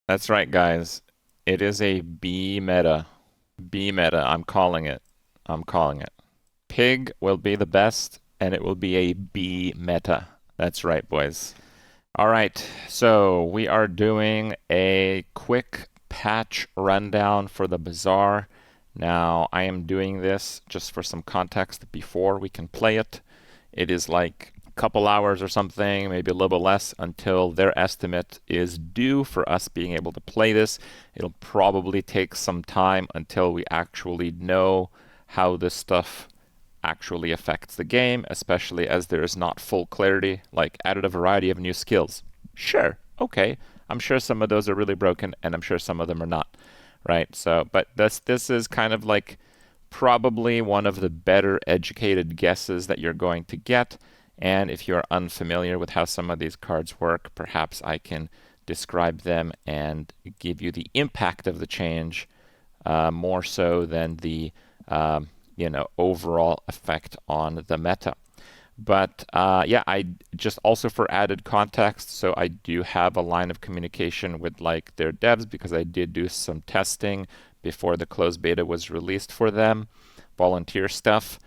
That's right, guys. It is a B meta. B meta. I'm calling it. I'm calling it. Pig will be the best, and it will be a B meta. That's right, boys. All right, so we are doing a quick patch rundown for the Bazaar. Now, I am doing this just for some context before we can play it. It is like a couple hours or something, maybe a little bit less, until their estimate is due for us being able to play this. It'll probably take some time until we actually know how this stuff actually affects the game, especially as there is not full clarity, like added a variety of new skills. Sure, okay. I'm sure some of those are really broken, and I'm sure some of them are not, right? So, but this is kind of like probably one of the better educated guesses that you're going to get. And if you're unfamiliar with how some of these cards work, perhaps I can describe them and give you the impact of the change more so than the overall effect on the meta. But yeah, I just also for added context, so I do have a line of communication with like their devs because I did do some testing before the closed beta was released for them, volunteer stuff.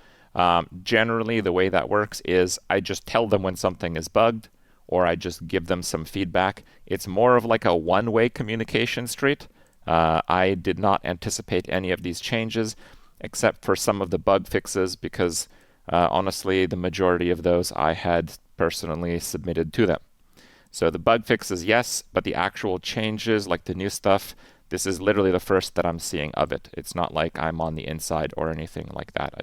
Generally, the way that works is I just tell them when something is bugged, or I just give them some feedback. It's more of like a one-way communication street. I did not anticipate any of these changes, except for some of the bug fixes, because honestly, the majority of those I had personally submitted to them. So the bug fixes, yes, but the actual changes, like the new stuff, this is literally the first that I'm seeing of it. It's not like I'm on the inside or anything like that.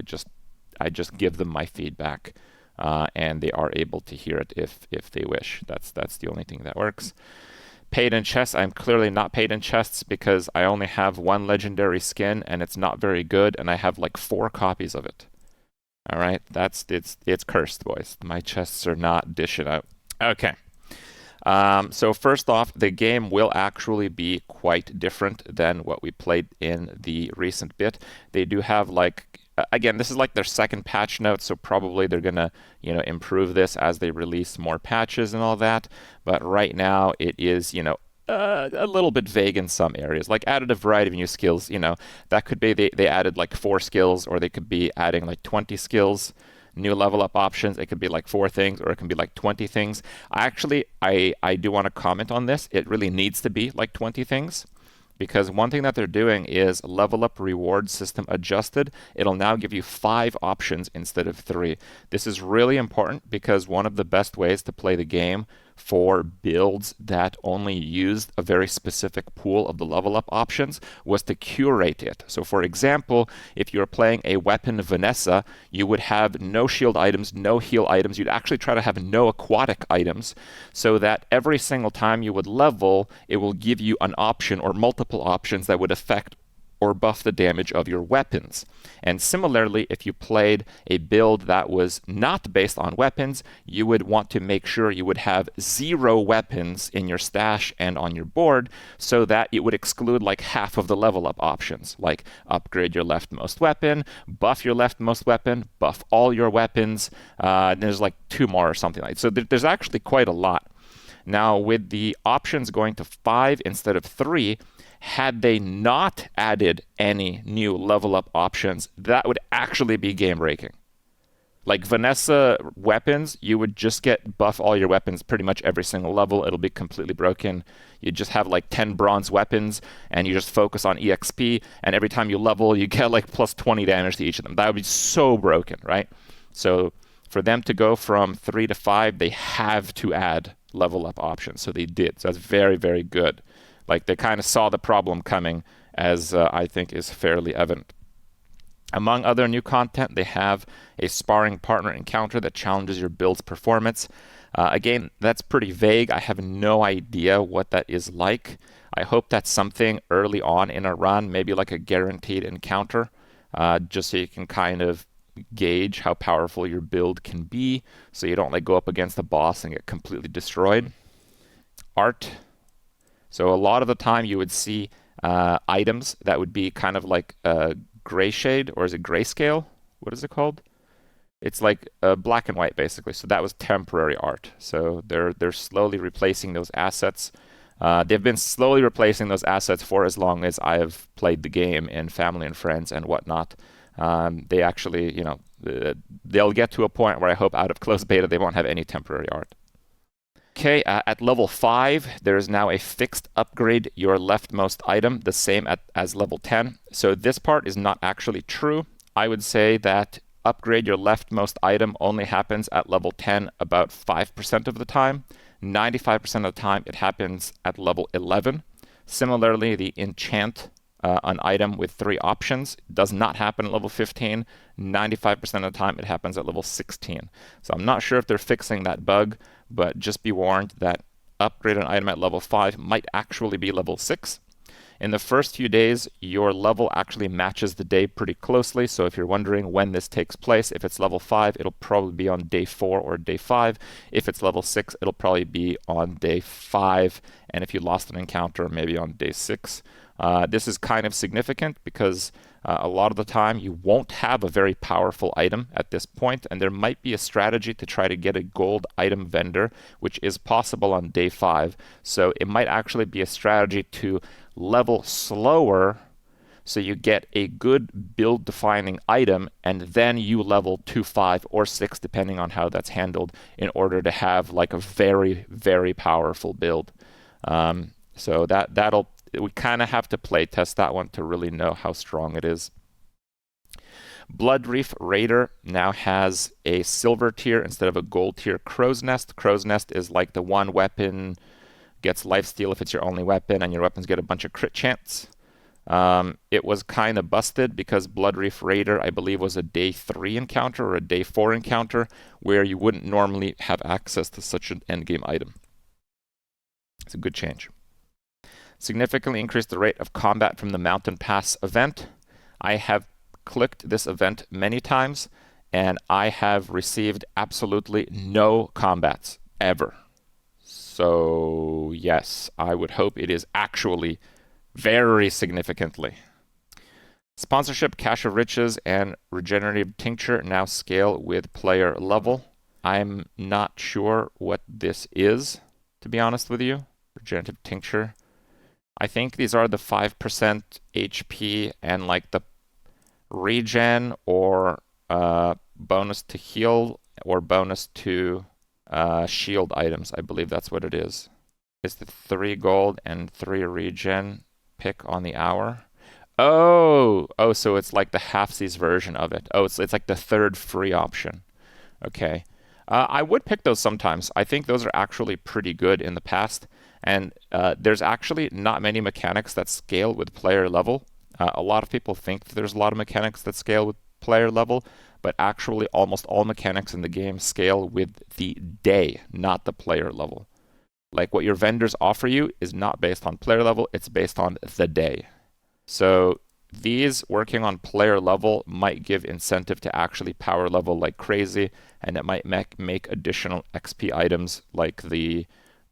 I just give them my feedback, and they are able to hear it if they wish. That's the only thing that works. Paid in chests, I'm clearly not paid in chests because I only have one legendary skin and it's not very good, and I have like 4 copies of it. All right, it's cursed, boys. My chests are not dishing out. Okay. So first off, the game will actually be quite different than what we played in the recent bit. They do have like again, this is like their second patch note, so probably they're gonna improve this as they release more patches and all that. But right now, it is a little bit vague in some areas. Like added a variety of new skills. That could be they added like 4 skills, or they could be adding like 20 skills. New level up options. It could be like 4 things, or it can be like 20 things. I do want to comment on this. It really needs to be like 20 things, because one thing that they're doing is level up reward system adjusted. It'll now give you 5 options instead of 3. This is really important because one of the best ways to play the game for builds that only used a very specific pool of the level up options was to curate it. So for example, if you're playing a weapon Vanessa, you would have no shield items, no heal items. You'd actually try to have no aquatic items, so that every single time you would level, it will give you an option or multiple options that would affect or buff the damage of your weapons. And similarly, if you played a build that was not based on weapons, you would want to make sure you would have 0 weapons in your stash and on your board, so that it would exclude like half of the level up options, like upgrade your leftmost weapon, buff your leftmost weapon, buff all your weapons. There's like 2 more or something like that. So there's actually quite a lot. Now, with the options going to 5 instead of 3, had they not added any new level up options, that would actually be game breaking. Like Vanessa weapons, you would just get buff all your weapons pretty much every single level. It'll be completely broken. You just have like 10 bronze weapons, and you just focus on EXP, and every time you level, you get like plus 20 damage to each of them. That would be so broken, right? So for them to go from 3 to 5, they have to add level up options. So they did. So that's very, very good. Like they kind of saw the problem coming, as I think is fairly evident. Among other new content, they have a sparring partner encounter that challenges your build's performance. Again, that's pretty vague. I have no idea what that is like. I hope that's something early on in a run, maybe like a guaranteed encounter, just so you can kind of gauge how powerful your build can be, so you don't like go up against the boss and get completely destroyed. Art. So a lot of the time you would see items that would be kind of like gray shade, or is it grayscale? What is it called? It's like black and white basically. So that was temporary art. So they're slowly replacing those assets They've been slowly replacing those assets for as long as I've played the game in family and friends and whatnot. They actually, they'll get to a point where I hope out of closed beta they won't have any temporary art. Okay, at level 5, there is now a fixed upgrade your leftmost item, the same as level 10. So this part is not actually true. I would say that upgrade your leftmost item only happens at level 10 about 5% of the time. 95% of the time it happens at level 11. Similarly, the enchant an item with 3 options does not happen at level 15. 95% of the time it happens at level 16. So I'm not sure if they're fixing that bug, but just be warned that upgrade an item at level 5 might actually be level 6. In the first few days, your level actually matches the day pretty closely. So if you're wondering when this takes place, if it's level 5, it'll probably be on day 4 or day 5. If it's level 6, it'll probably be on day 5. And if you lost an encounter, maybe on day 6. This is kind of significant because a lot of the time you won't have a very powerful item at this point, and there might be a strategy to try to get a gold item vendor, which is possible on day 5. So it might actually be a strategy to level slower so you get a good build defining item, and then you level to 5 or 6 depending on how that's handled in order to have like a very, very powerful build. So we kind of have to play test that one to really know how strong it is. Bloodreef Raider now has a silver tier instead of a gold tier Crow's Nest. Crow's Nest is like the one weapon gets lifesteal if it's your only weapon, and your weapons get a bunch of crit chance. It was kind of busted because Bloodreef Raider, I believe, was a day 3 encounter or a day 4 encounter where you wouldn't normally have access to such an endgame item. It's a good change. Significantly increased the rate of combat from the Mountain Pass event. I have clicked this event many times, and I have received absolutely no combats ever. So yes, I would hope it is actually very significantly. Sponsorship, Cache of Riches, and Regenerative Tincture now scale with player level. I'm not sure what this is, to be honest with you. Regenerative Tincture. I think these are the 5% HP and like the regen or bonus to heal or bonus to shield items. I believe that's what it is. It's the 3 gold and 3 regen pick on the hour. Oh, so it's like the halfsies version of it. Oh, it's like the 3rd free option. Okay. I would pick those sometimes. I think those are actually pretty good in the past. And there's actually not many mechanics that scale with player level. A lot of people think that there's a lot of mechanics that scale with player level, but actually almost all mechanics in the game scale with the day, not the player level. Like what your vendors offer you is not based on player level, it's based on the day. So these working on player level might give incentive to actually power level like crazy, and it might make additional XP items like the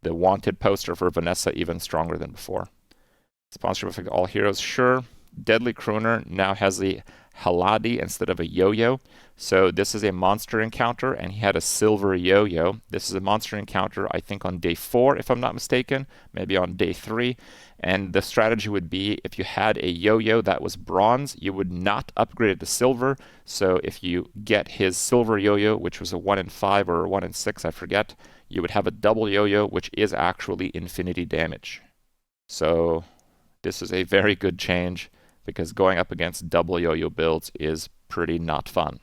wanted poster for Vanessa even stronger than before. Sponsorship effect all heroes, sure. Deadly Crooner now has the Haladi instead of a yo-yo. So this is a monster encounter, and he had a silver yo-yo. This is a monster encounter, I think, on day 4, if I'm not mistaken, maybe on day 3. And the strategy would be if you had a yo-yo that was bronze, you would not upgrade it to silver. So if you get his silver yo-yo, which was a 1 in 5 or a 1 in 6, I forget, you would have a double yo-yo, which is actually infinity damage. So this is a very good change, because going up against double yo-yo builds is pretty not fun.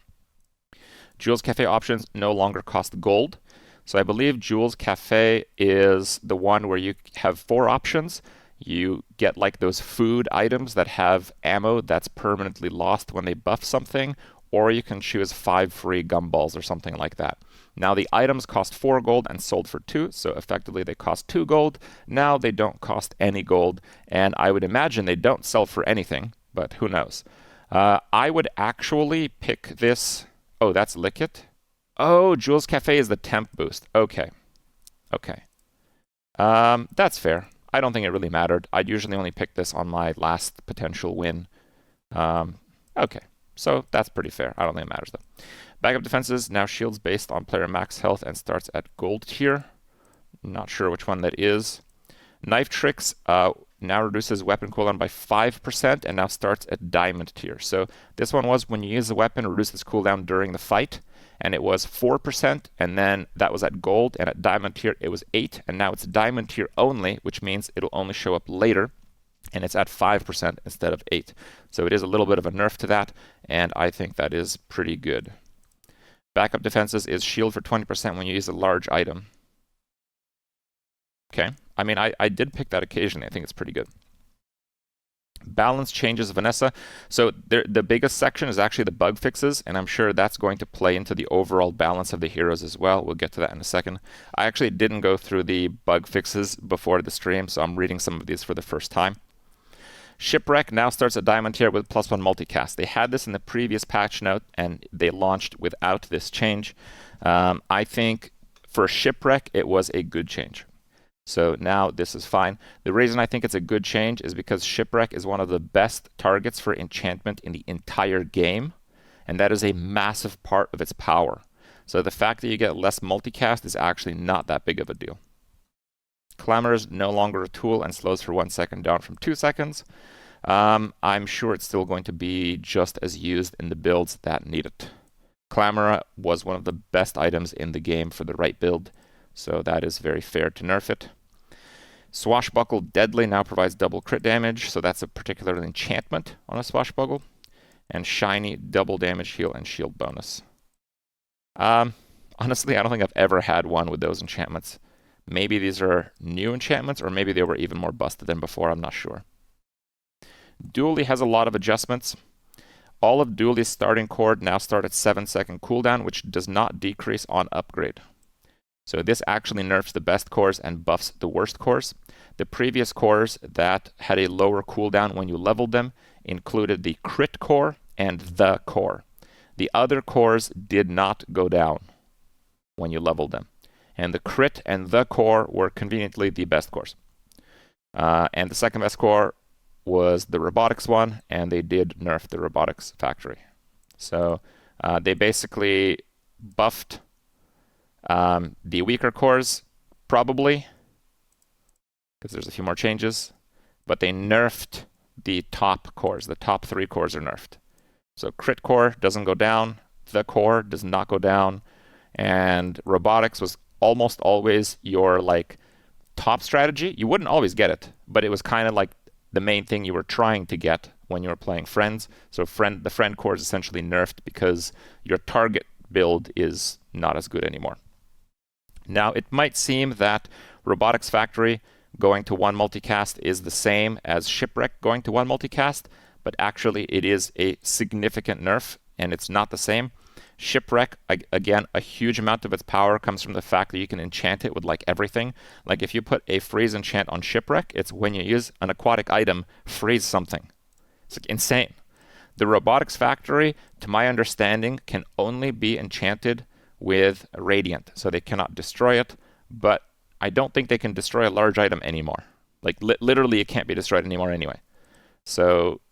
Jules Cafe options no longer cost gold. So I believe Jules Cafe is the one where you have 4 options. You get like those food items that have ammo that's permanently lost when they buff something, or you can choose 5 free gumballs or something like that. Now the items cost 4 gold and sold for 2, so effectively they cost 2 gold. Now they don't cost any gold, and I would imagine they don't sell for anything, but who knows. I would actually pick this. Oh, that's Lickit? Oh, Jules Cafe is the temp boost. Okay. That's fair. I don't think it really mattered. I'd usually only pick this on my last potential win. Okay, so that's pretty fair. I don't think it matters though. Backup defenses, now shields based on player max health and starts at gold tier. Not sure which one that is. Knife Tricks now reduces weapon cooldown by 5% and now starts at Diamond tier. So this one was when you use the weapon, it reduces cooldown during the fight, and it was 4%, and then that was at Gold, and at Diamond tier it was 8, and now it's Diamond tier only, which means it'll only show up later, and it's at 5% instead of 8. So it is a little bit of a nerf to that, and I think that is pretty good. Backup defenses is shield for 20% when you use a large item. Okay, I mean, I did pick that occasionally. I think it's pretty good. Balance changes Vanessa. So the biggest section is actually the bug fixes, and I'm sure that's going to play into the overall balance of the heroes as well. We'll get to that in a second. I actually didn't go through the bug fixes before the stream, so I'm reading some of these for the first time. Shipwreck now starts at Diamond tier with +1 multicast. They had this in the previous patch note, and they launched without this change. I think for Shipwreck, it was a good change. So now this is fine. The reason I think it's a good change is because Shipwreck is one of the best targets for enchantment in the entire game, and that is a massive part of its power. So the fact that you get less multicast is actually not that big of a deal. Clamor is no longer a tool and slows for 1 second, down from 2 seconds. I'm sure it's still going to be just as used in the builds that need it. Clamor was one of the best items in the game for the right build, so that is very fair to nerf it. Swashbuckle Deadly now provides double crit damage, so that's a particular enchantment on a Swashbuckle. And Shiny, double damage, heal, and shield bonus. Honestly, I don't think I've ever had one with those enchantments. Maybe these are new enchantments, or maybe they were even more busted than before, I'm not sure. Dooley has a lot of adjustments. All of Dooley's starting cord now start at 7-second cooldown, which does not decrease on upgrade. So this actually nerfs the best cores and buffs the worst cores. The previous cores that had a lower cooldown when you leveled them included the crit core and the core. The other cores did not go down when you leveled them. And the crit and the core were conveniently the best cores. And the second best core was the robotics one, and they did nerf the robotics factory. So they basically buffed the weaker cores, probably, because there's a few more changes, but they nerfed the top cores. The top 3 cores are nerfed. So crit core doesn't go down, the core does not go down, and robotics was almost always your like top strategy. You wouldn't always get it, but it was kind of like the main thing you were trying to get when you were playing friends. So the friend core is essentially nerfed because your target build is not as good anymore. Now, it might seem that Robotics Factory going to 1 multicast is the same as Shipwreck going to 1 multicast, but actually it is a significant nerf, and it's not the same. Shipwreck, again, a huge amount of its power comes from the fact that you can enchant it with like everything. Like if you put a freeze enchant on Shipwreck, it's when you use an aquatic item, freeze something. It's like insane. The Robotics Factory, to my understanding, can only be enchanted with Radiant, so they cannot destroy it, but I don't think they can destroy a large item anymore. Like literally it can't be destroyed anymore anyway. So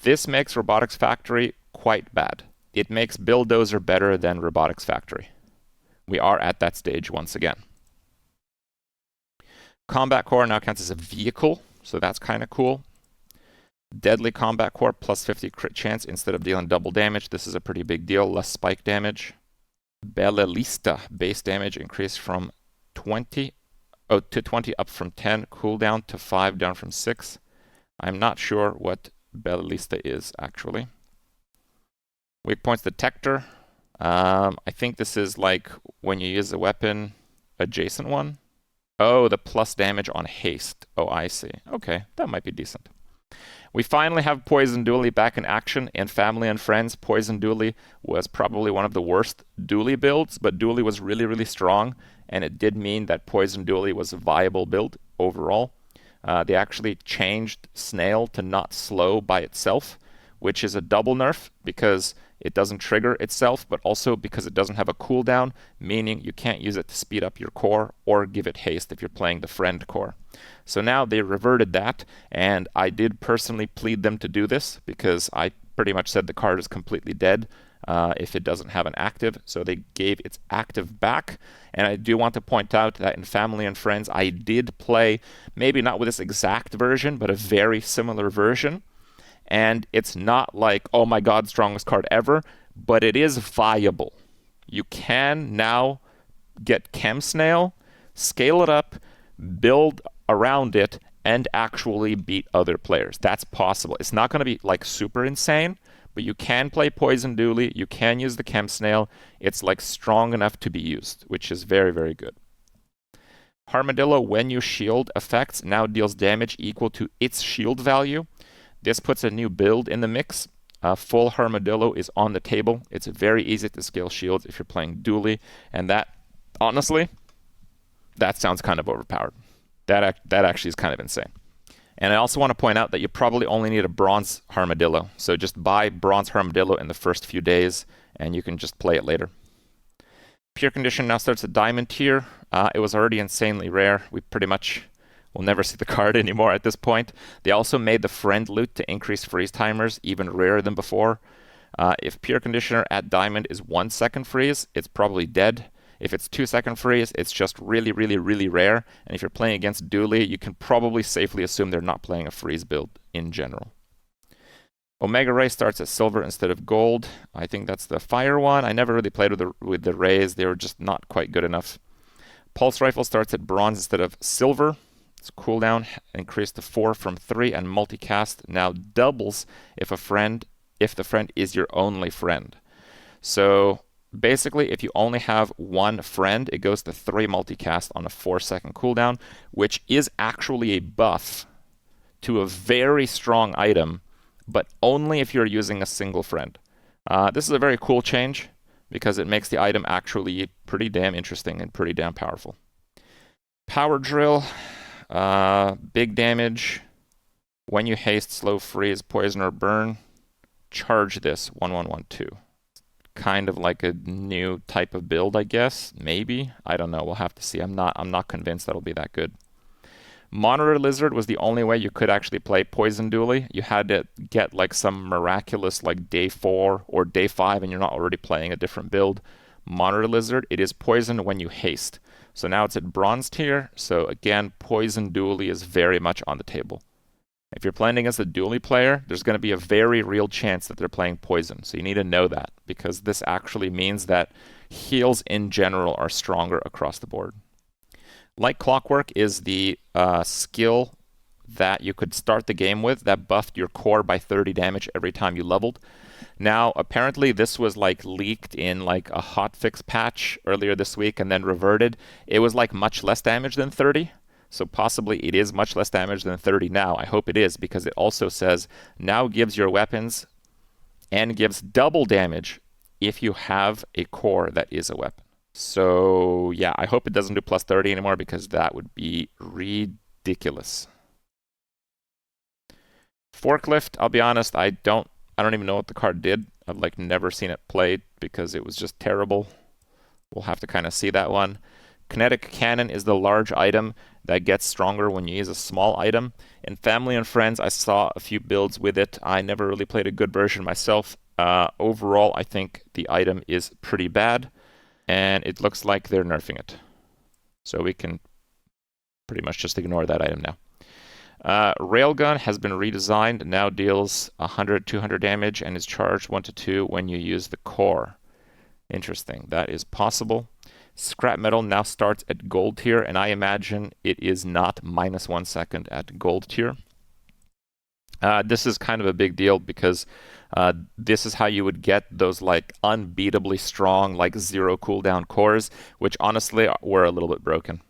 this makes Robotics Factory quite bad. It makes Bulldozer better than Robotics Factory. We are at that stage once again. Combat Core now counts as a vehicle, so that's kind of cool. Deadly Combat Core plus 50 crit chance instead of dealing double damage. This is a pretty big deal, less spike damage. Bellelista base damage increased from 20 to 20 up from 10, cooldown to 5 down from 6. I'm not sure what Bellelista is actually. Weak points detector. I think this is like when you use a weapon adjacent one. Oh, the plus damage on haste. Oh, I see. Okay, that might be decent. We finally have Poison Dooley back in action in Family and Friends. Poison Dooley was probably one of the worst Dooley builds, but Dooley was really, really strong, and it did mean that Poison Dooley was a viable build overall. They actually changed Snail to not slow by itself, which is a double nerf because it doesn't trigger itself, but also because it doesn't have a cooldown, meaning you can't use it to speed up your core or give it haste if you're playing the friend core. So now they reverted that, and I did personally plead them to do this because I pretty much said the card is completely dead. if it doesn't have an active. So they gave its active back. And I do want to point out that in Family and Friends, I did play, maybe not with this exact version, but a very similar version. And it's not like, oh my god, strongest card ever, but it is viable. You can now get Chem Snail, scale it up, build around it, and actually beat other players. That's possible. It's not going to be like super insane, but you can play Poison Dooley, you can use the Chem Snail. It's like strong enough to be used, which is very, very good. Armadillo, when you shield effects, now deals damage equal to its shield value. This puts a new build in the mix. Full Armadillo is on the table. It's very easy to scale shields if you're playing Dooley, and that, honestly, that sounds kind of overpowered. That actually is kind of insane. And I also want to point out that you probably only need a bronze Armadillo. So just buy bronze Armadillo in the first few days, and you can just play it later. Pure Condition now starts at diamond tier. It was already insanely rare. We pretty much will never see the card anymore at this point. They also made the friend loot to increase freeze timers, even rarer than before. If Pure Conditioner at diamond is 1 second freeze, it's probably dead. If it's 2 second freeze, it's just really, really, really rare. And if you're playing against Dooley, you can probably safely assume they're not playing a freeze build in general. Omega Ray starts at silver instead of gold. I think that's the fire one. I never really played with the rays. They were just not quite good enough. Pulse Rifle starts at bronze instead of silver. Its cooldown increased to 4 from 3, and multicast now doubles if the friend is your only friend. So basically, if you only have one friend, it goes to 3 multicast on a 4-second cooldown, which is actually a buff to a very strong item, but only if you're using a single friend. This is a very cool change because it makes the item actually pretty damn interesting and pretty damn powerful. Power Drill, big damage. When you haste, slow, freeze, poison, or burn, charge this 1112. Kind of like a new type of build, I guess. Maybe. I don't know. We'll have to see. I'm not convinced that'll be that good. Monitor Lizard was the only way you could actually play Poison Dooley. You had to get like some miraculous like day 4 or day 5 and you're not already playing a different build. Monitor Lizard, it is poison when you haste. So now it's at bronze tier. So again, Poison Dooley is very much on the table. If you're playing against a Dooley player, there's going to be a very real chance that they're playing poison. So you need to know that, because this actually means that heals in general are stronger across the board. Like Clockwork is the skill that you could start the game with that buffed your core by 30 damage every time you leveled. Now, apparently this was like leaked in like a hotfix patch earlier this week and then reverted. It was like much less damage than 30. So possibly it is much less damage than 30 now. I hope it is, because it also says now gives your weapons and gives double damage if you have a core that is a weapon. So yeah, I hope it doesn't do plus 30 anymore, because that would be ridiculous. Forklift, I'll be honest, I don't even know what the card did. I've like never seen it played because it was just terrible. We'll have to kind of see that one. Kinetic Cannon is the large item that gets stronger when you use a small item. In Family and Friends, I saw a few builds with it. I never really played a good version myself. Overall, I think the item is pretty bad, and it looks like they're nerfing it. So we can pretty much just ignore that item now. Railgun has been redesigned, now deals 100-200 damage and is charged 1-2 when you use the core. Interesting, that is possible. Scrap Metal now starts at gold tier, and I imagine it is not minus 1 second at gold tier. This is kind of a big deal because this is how you would get those like unbeatably strong, like 0 cooldown cores, which honestly were a little bit broken.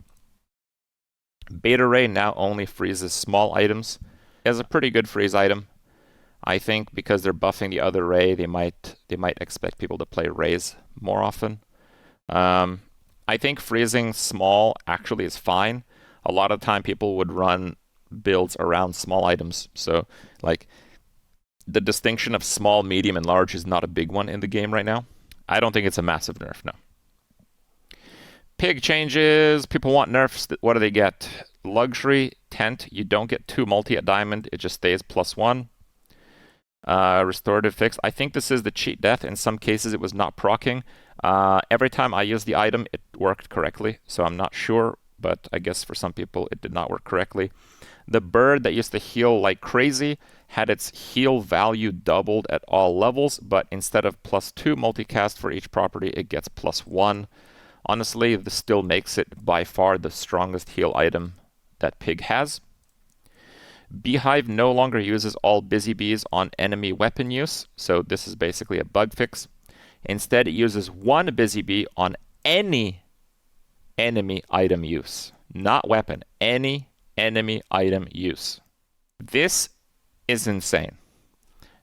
Beta Ray now only freezes small items. It has a pretty good freeze item. I think because they're buffing the other Ray, they might expect people to play Rays more often. I think freezing small actually is fine. A lot of the time people would run builds around small items. So like the distinction of small, medium, and large is not a big one in the game right now. I don't think it's a massive nerf, no. Pig changes. People want nerfs. What do they get? Luxury Tent. You don't get 2 multi at diamond. It just stays +1. Restorative fix. I think this is the cheat death. In some cases, it was not proccing. Every time I used the item, it worked correctly. So I'm not sure, but I guess for some people, it did not work correctly. The bird that used to heal like crazy had its heal value doubled at all levels, but instead of +2 multicast for each property, it gets +1. Honestly, this still makes it by far the strongest heal item that Pig has. Beehive no longer uses all busy bees on enemy weapon use, so this is basically a bug fix. Instead, it uses one busy bee on any enemy item use, not weapon, any enemy item use. This is insane,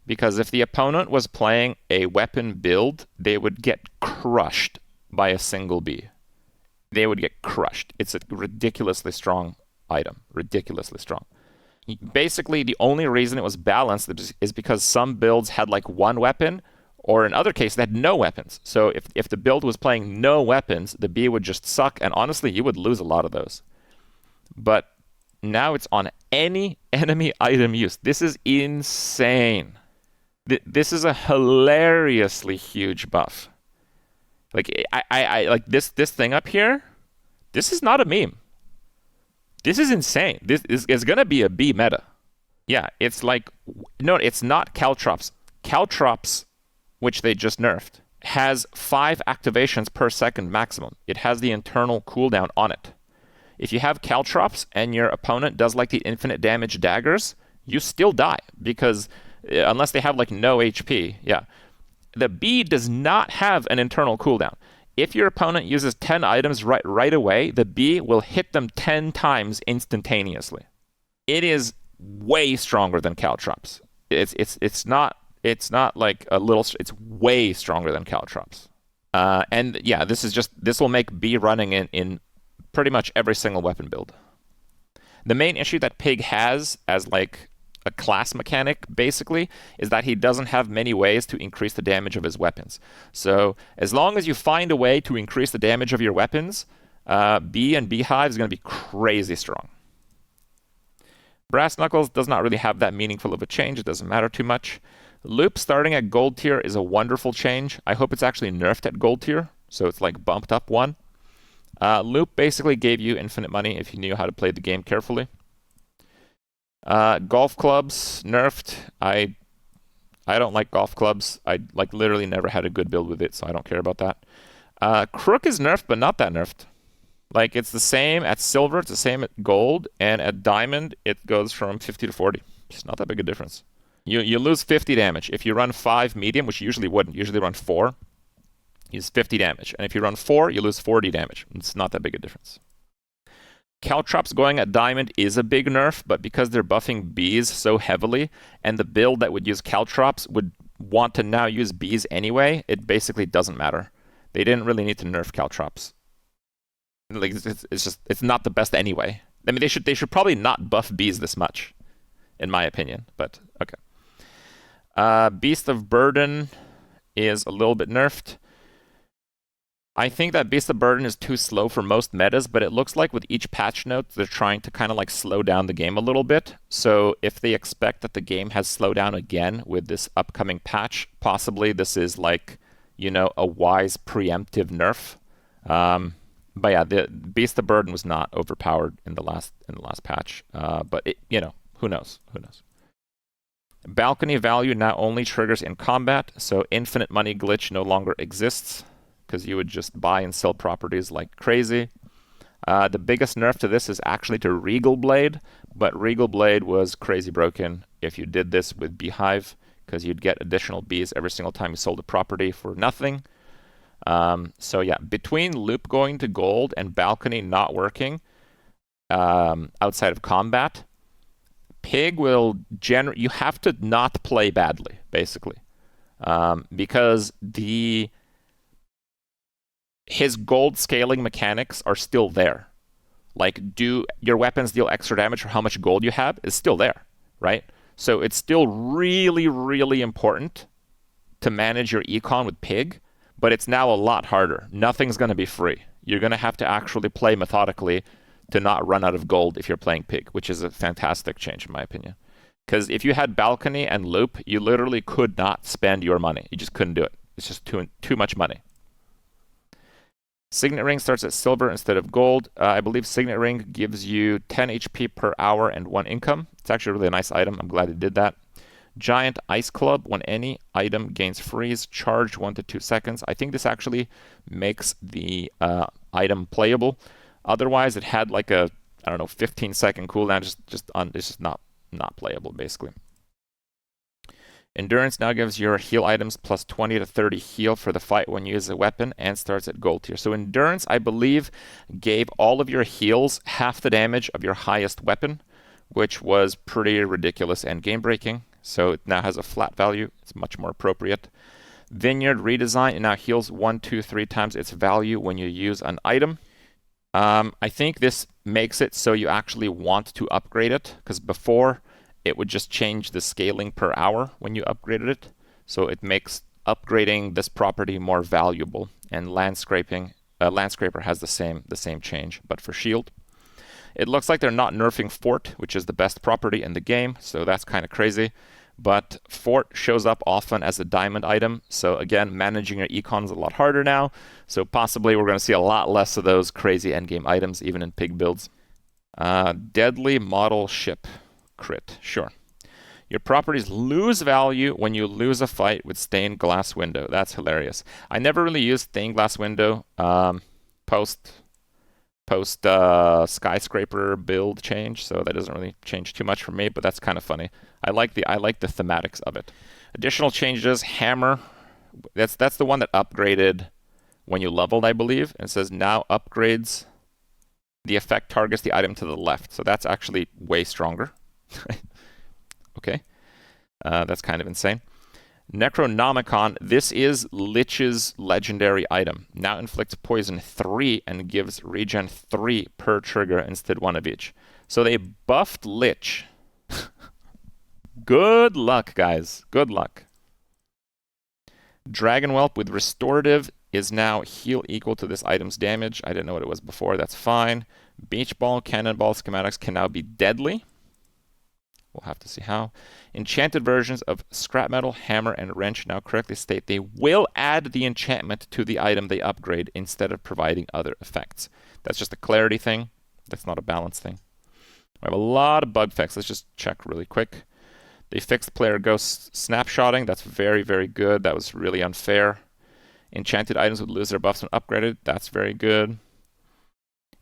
because if the opponent was playing a weapon build, they would get crushed by a single bee. They would get crushed. It's a ridiculously strong item, ridiculously strong. Basically, the only reason it was balanced is because some builds had like one weapon, or in other cases, they had no weapons. So if the build was playing no weapons, the bee would just suck, and honestly, you would lose a lot of those. But now it's on any enemy item use. This is insane. This is a hilariously huge buff. Like I like this thing up here. This is not a meme. This is insane. This is gonna be a bee meta. Yeah, it's like no, it's not Caltrops. Caltrops, which they just nerfed, has 5 activations per second maximum. It has the internal cooldown on it. If you have Caltrops and your opponent does like the infinite damage daggers, you still die because unless they have like no HP, yeah. The bee does not have an internal cooldown. If your opponent uses 10 items right away, the bee will hit them 10 times instantaneously. It is way stronger than Caltrops. It's not like a little. It's way stronger than Caltrops. And yeah, this will make bee running in pretty much every single weapon build. The main issue that Pig has as like a class mechanic, basically, is that he doesn't have many ways to increase the damage of his weapons. So as long as you find a way to increase the damage of your weapons, Bee and Beehive is going to be crazy strong. Brass Knuckles does not really have that meaningful of a change. It doesn't matter too much. Loop starting at gold tier is a wonderful change. I hope it's actually nerfed at gold tier, so it's like bumped up one. Loop basically gave you infinite money if you knew how to play the game carefully. Golf clubs nerfed. I don't like golf clubs. I like literally never had a good build with it, so I don't care about that. Crook is nerfed, but not that nerfed. Like it's the same at silver, it's the same at gold, and at diamond it goes from 50 to 40. It's not that big a difference. You lose 50 damage. If you run 5 medium, which you usually wouldn't, usually run 4, you lose 50 damage. And if you run 4, you lose 40 damage. It's not that big a difference. Caltrops going at diamond is a big nerf, but because they're buffing bees so heavily, and the build that would use Caltrops would want to now use bees anyway, it basically doesn't matter. They didn't really need to nerf Caltrops. Like it's not the best anyway. I mean, they should probably not buff bees this much, in my opinion. But okay. Beast of Burden is a little bit nerfed. I think that Beast of Burden is too slow for most metas, but it looks like with each patch note, they're trying to kind of like slow down the game a little bit. So if they expect that the game has slowed down again with this upcoming patch, possibly this is like, you know, a wise preemptive nerf. But yeah, the Beast of Burden was not overpowered in the last patch. But it, you know, who knows? Who knows? Balcony value now only triggers in combat, so infinite money glitch no longer exists, because you would just buy and sell properties like crazy. The biggest nerf to this is actually to Regal Blade, but Regal Blade was crazy broken if you did this with Beehive, because you'd get additional bees every single time you sold a property for nothing. So yeah, between Loop going to gold and Balcony not working outside of combat, Pig will you have to not play badly, basically, because his gold scaling mechanics are still there. Like, do your weapons deal extra damage for how much gold you have is still there, right? So it's still really, really important to manage your econ with Pig, but it's now a lot harder. Nothing's going to be free. You're going to have to actually play methodically to not run out of gold if you're playing Pig, which is a fantastic change in my opinion. Because if you had balcony and loop, you literally could not spend your money. You just couldn't do it. It's just too much money. Signet ring starts at silver instead of gold. I believe signet ring gives you 10 HP per hour and 1 income. It's actually a really nice item. I'm glad it did that. Giant ice club. When any item gains freeze, charged 1 to 2 seconds. I think this actually makes the item playable. Otherwise, it had like a, I don't know, 15-second cooldown. It's just not playable, basically. Endurance now gives your heal items plus 20 to 30 heal for the fight when you use a weapon and starts at gold tier. So Endurance, I believe, gave all of your heals half the damage of your highest weapon, which was pretty ridiculous and game-breaking. So it now has a flat value. It's much more appropriate. Vineyard redesign, it now heals 1, 2, 3 times its value when you use an item. I think this makes it so you actually want to upgrade it, because before it would just change the scaling per hour when you upgraded it. So it makes upgrading this property more valuable. And landscraper has the same change, but for shield. It looks like they're not nerfing Fort, which is the best property in the game, so that's kind of crazy. But Fort shows up often as a diamond item, so again, managing your econ is a lot harder now. So possibly we're going to see a lot less of those crazy endgame items, even in pig builds. Deadly model ship. Crit, sure. Your properties lose value when you lose a fight with stained glass window. That's hilarious. I never really used stained glass window post skyscraper build change, so that doesn't really change too much for me, but that's kind of funny. I like the thematics of it. Additional changes, hammer. That's the one that upgraded when you leveled, I believe. And it says now upgrades. The effect targets the item to the left, so that's actually way stronger. Okay, that's kind of insane. Necronomicon, this is Lich's legendary item. Now inflicts poison 3 and gives regen 3 per trigger instead 1 of each. So they buffed Lich. Good luck, guys. Good luck. Dragon Whelp with restorative is now heal equal to this item's damage. I didn't know what it was before. That's fine. Beach ball, cannonball schematics can now be deadly. We'll have to see how. Enchanted versions of scrap metal, hammer, and wrench now correctly state they will add the enchantment to the item they upgrade instead of providing other effects. That's just a clarity thing. That's not a balance thing. We have a lot of bug fixes. Let's just check really quick. They fixed player ghost snapshotting. That's very, very good. That was really unfair. Enchanted items would lose their buffs when upgraded. That's very good.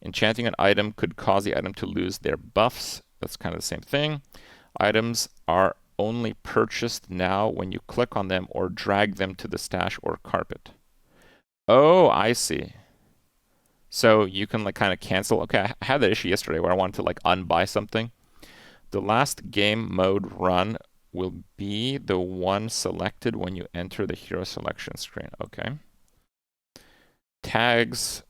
Enchanting an item could cause the item to lose their buffs. That's kind of the same thing. Items are only purchased now when you click on them or drag them to the stash or carpet. Oh, I see. So you can like kind of cancel. Okay, I had that issue yesterday where I wanted to like unbuy something. The last game mode run will be the one selected when you enter the hero selection screen. Okay. Tags.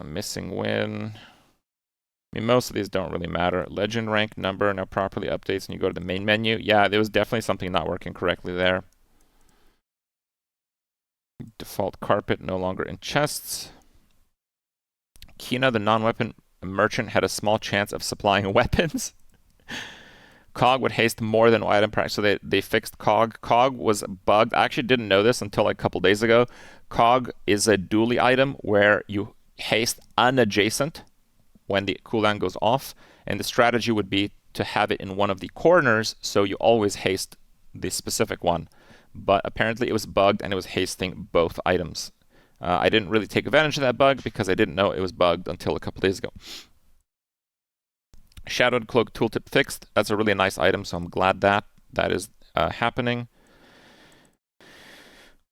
Missing win. I mean, most of these don't really matter. Legend rank number now properly updates when you go to the main menu. Yeah, there was definitely something not working correctly there. Default carpet no longer in chests. Kina, the non-weapon merchant, had a small chance of supplying weapons. Cog would haste more than item price. So they fixed Cog. Cog was bugged. I actually didn't know this until like a couple days ago. Cog is a Dooley item where you haste unadjacent when the cooldown goes off, and the strategy would be to have it in one of the corners so you always haste the specific one. But apparently it was bugged and it was hasting both items. I didn't really take advantage of that bug because I didn't know it was bugged until a couple days ago. Shadowed Cloak tooltip fixed. That's a really nice item, so I'm glad that is happening.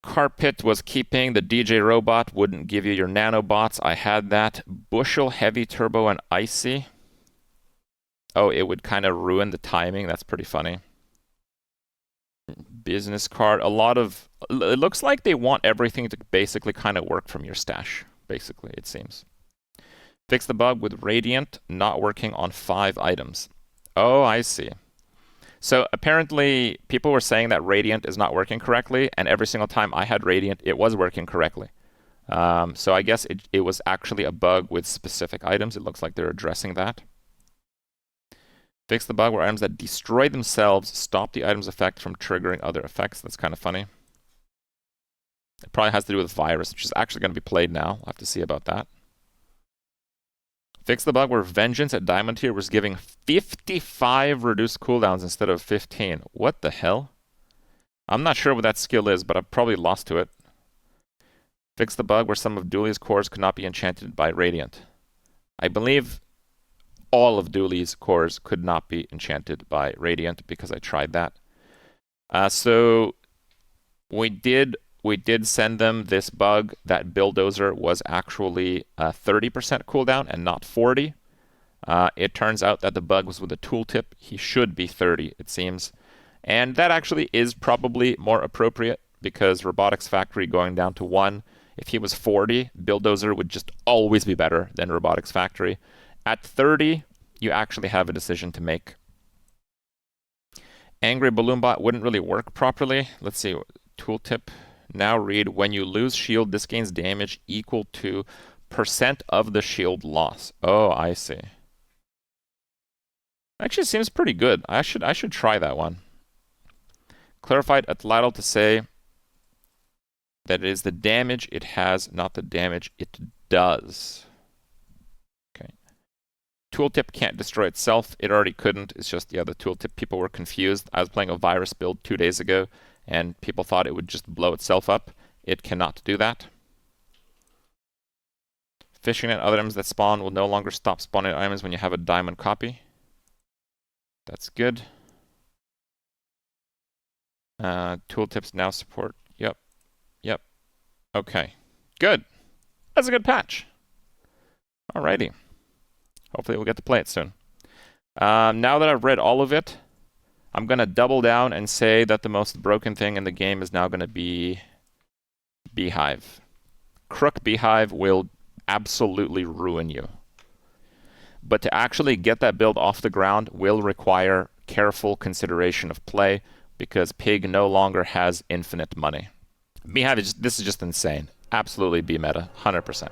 Carpet was keeping. The DJ robot wouldn't give you your nanobots. I had that. Bushel, heavy turbo, and icy. Oh, it would kind of ruin the timing. That's pretty funny. Business card. It looks like they want everything to basically kind of work from your stash. Basically, it seems. Fix the bug with Radiant not working on 5 items. Oh, I see. So apparently people were saying that Radiant is not working correctly, and every single time I had Radiant, it was working correctly. So I guess it was actually a bug with specific items. It looks like they're addressing that. Fix the bug where items that destroy themselves stop the item's effect from triggering other effects. That's kind of funny. It probably has to do with virus, which is actually going to be played now. We'll have to see about that. Fix the bug where Vengeance at Diamond tier was giving 55 reduced cooldowns instead of 15. What the hell? I'm not sure what that skill is, but I've probably lost to it. Fix the bug where some of Dooley's cores could not be enchanted by Radiant. I believe all of Dooley's cores could not be enchanted by Radiant because I tried that. So we did send them this bug that Bulldozer was actually 30% cooldown and not 40. It turns out that the bug was with a tooltip. He should be 30, it seems. And that actually is probably more appropriate because Robotics Factory going down to 1. If he was 40, Bulldozer would just always be better than Robotics Factory. At 30, you actually have a decision to make. Angry Balloon Bot wouldn't really work properly. Let's see, tooltip. Now read, when you lose shield, this gains damage equal to % of the shield loss. Oh, I see. Actually seems pretty good. I should try that one. Clarified Atlatl to say that it is the damage it has, not the damage it does. Okay. Tooltip can't destroy itself. It already couldn't. It's just, yeah, the tooltip, people were confused. I was playing a virus build 2 days ago, and people thought it would just blow itself up. It cannot do that. Fishing net items that spawn will no longer stop spawning items when you have a diamond copy. That's good. Tooltips now support. Yep. Yep. Okay. Good. That's a good patch. Alrighty. Hopefully we'll get to play it soon. Now that I've read all of it, I'm going to double down and say that the most broken thing in the game is now going to be Beehive. Crook Beehive will absolutely ruin you. But to actually get that build off the ground will require careful consideration of play because Pig no longer has infinite money. Beehive, this is just insane. Absolutely B meta, 100%.